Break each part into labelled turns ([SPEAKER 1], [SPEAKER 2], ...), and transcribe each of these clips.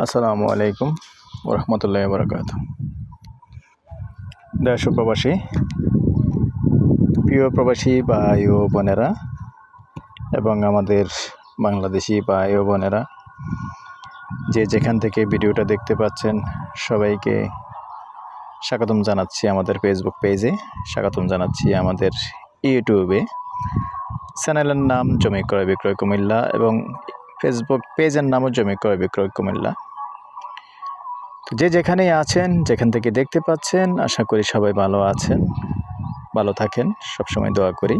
[SPEAKER 1] আসসালামু আলাইকুম ওরহমতুল্লাহি ওয়া বারাকাতুহু। দেশ ও প্রবাসী, প্রিয় প্রবাসী ভাই ও বোনেরা এবং আমাদের বাংলাদেশি ভাই ও বোনেরা, যে যেখান থেকে ভিডিওটা দেখতে পাচ্ছেন সবাইকে স্বাগতম জানাচ্ছি আমাদের ফেসবুক পেজে, স্বাগতম জানাচ্ছি আমাদের ইউটিউবে। চ্যানেলের নাম জমি ক্রয় বিক্রয় কুমিল্লা এবং ফেসবুক পেজের নামও জমি ক্রয় বিক্রয় কুমিল্লা। যে যেখানেই আছেন, যেখান থেকে দেখতে পাচ্ছেন, আশা করি সবাই ভালো আছেন, ভালো থাকেন, সবসময় দোয়া করি।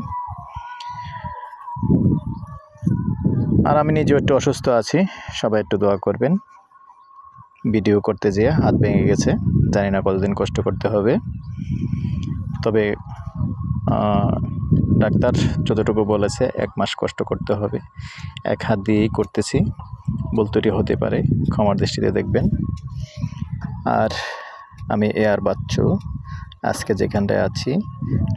[SPEAKER 1] আর আমি নিজেও একটু অসুস্থ আছি, সবাই একটু দোয়া করবেন। ভিডিও করতে যেয়ে হাত ভেঙে গেছে, জানি না কতদিন কষ্ট করতে হবে, তবে ডাক্তার যতটুকু বলেছে 1 মাস কষ্ট করতে হবে। এক হাত দিয়েই করতেছি, ভুল ত্রুটি হতে পারে, ক্ষমার দৃষ্টিতে দেখবেন। আর আমি এয়ার বাচ্চু, আজকে যেখানটায় আছি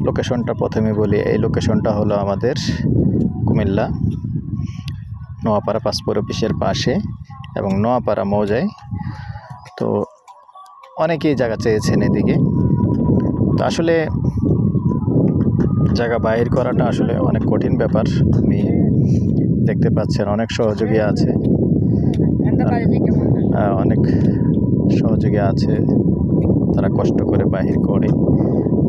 [SPEAKER 1] লোকেশনটা প্রথমে বলি। এই লোকেশনটা হলো আমাদের কুমিল্লা নোয়াপাড়া পাসপোর্ট অফিসের পাশে এবং নোয়াপাড়া মৌজায়। তো অনেকেই জায়গা চেয়েছেন এদিকে, তো আসলে জায়গা বাহির করাটা আসলে অনেক কঠিন ব্যাপার। আমি দেখতে পাচ্ছেন অনেক সহযোগী আছে, অনেক সহযোগী আছে, তারা কষ্ট করে বাহির করে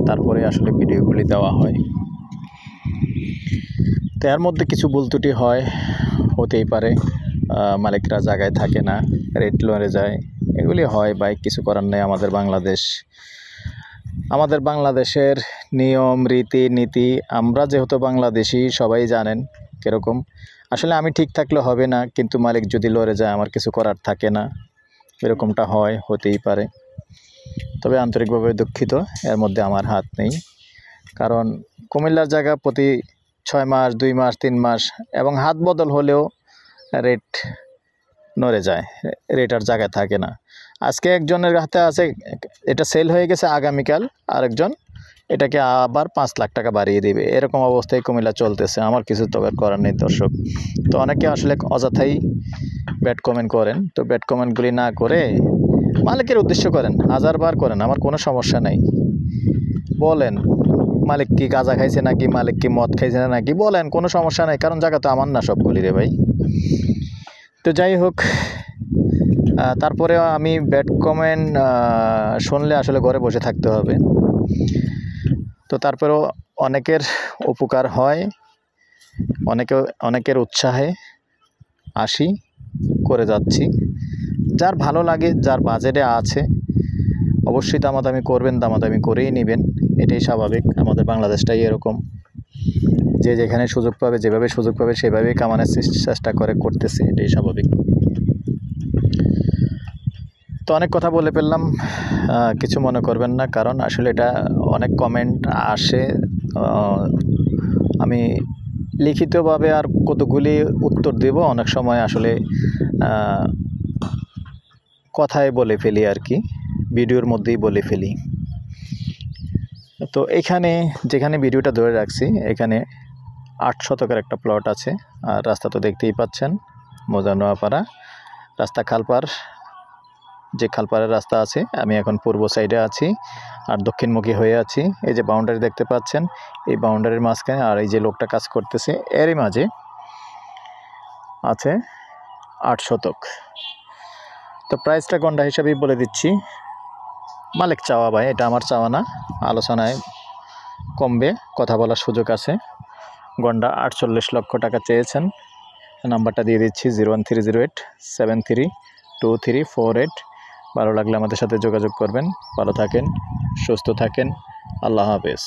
[SPEAKER 1] তারপরে আসলে ভিডিওগুলি দেওয়া হয়। তো এর মধ্যে কিছু ভুল ত্রুটি হতেই পারে, মালিকরা জায়গায় থাকে না, রেট লড়ে যায়, এগুলি হয়, বাইক কিছু করার নেই। আমাদের বাংলাদেশের নিয়ম রীতি নীতি, আমরা যেহেতু বাংলাদেশি সবাই জানেন কীরকম। আসলে আমি ঠিক থাকলে হবে না, কিন্তু মালিক যদি লড়ে যায় আমার কিছু করার থাকে না, এরকমটা হতেই পারে। তবে আন্তরিকভাবে দুঃখিত, এর মধ্যে আমার হাত নেই। কারণ কুমিল্লার জায়গা প্রতি 6 মাস 2 মাস 3 মাস এবং হাত বদল হলেও রেট নড়ে যায়, রেট আর জায়গায় থাকে না। আজকে একজনের হাতে আছে, এটা সেল হয়ে গেছে, আগামীকাল আরেকজন এটাকে আবার 5 লাখ টাকা বাড়িয়ে দিবে। এরকম অবস্থায় কুমিল্লা চলতেছে, আমার কিছু তবে করার নেই দর্শক। তো অনেকে আসলে অযথাই ব্যাড কমেন্ট করেন, তো ব্যাড কমেন্টগুলি না করে মালিকের উদ্দেশ্য করেন, 1000 বার করেন, আমার কোনো সমস্যা নাই। বলেন মালিক কি গাঁজা খাইছে নাকি, মালিক কি মদ খাইছে নাকি, বলেন, কোনো সমস্যা নাই, কারণ জায়গা তো আমার না সবগুলি রে ভাই। তো যাই হোক, তারপরেও আমি ব্যাড কমেন্ট শুনলে আসলে ঘরে বসে থাকতে হবে। তো তারপরেও অনেকের উপকার হয়, অনেকের উৎসাহে আসি, করে যাচ্ছি। যার ভালো লাগে, যার বাজেটে আছে, অবশ্যই দামাদামি করবেন, দামাদামি করেই নেবেন, এটাই স্বাভাবিক। আমাদের বাংলাদেশটাই এরকম, যে যেখানে সুযোগ পাবে, যেভাবে সুযোগ পাবে সেভাবেই কামানোর চেষ্টা করতেছে, এটাই স্বাভাবিক। তো অনেক কথা বলে ফেললাম, কিছু মনে করবেন না, কারণ আসলে এটা অনেক কমেন্ট আসে, আমি লিখিতভাবে আর কতগুলি উত্তর দেব, অনেক সময় আসলে কথায় বলে ফেলি আর কি, ভিডিওর মধ্যেই বলে ফেলি। তো যেখানে ভিডিওটা ধরে রাখছি, এখানে 8 শতকের একটা প্লট আছে। আর রাস্তা তো দেখতেই পাচ্ছেন, মৌজা নোয়াপাড়া রাস্তা, খালপাড়, যে খালপাড়ের রাস্তা আছে, আমি এখন পূর্ব সাইডে আছি আর দক্ষিণমুখী হয়ে আছি। এই যে বাউন্ডারি দেখতে পাচ্ছেন, এই বাউন্ডারির মাঝখানে আর এই যে লোকটা কাজ করতেছে, এরই মাঝে আছে 8 শতক। তো প্রাইসটা গন্ডা হিসাবেই বলে দিচ্ছি, মালিক চাওয়া ভাই, এটা আমার চাওয়া না, আলোচনায় কমবে, কথা বলার সুযোগ আছে। গন্ডা 48 লক্ষ টাকা চেয়েছেন। নাম্বারটা দিয়ে দিচ্ছি 01308732348। ভালো লাগলে আমাদের সাথে যোগাযোগ করবেন। ভালো থাকেন, সুস্থ থাকেন, আল্লাহ হাফেজ।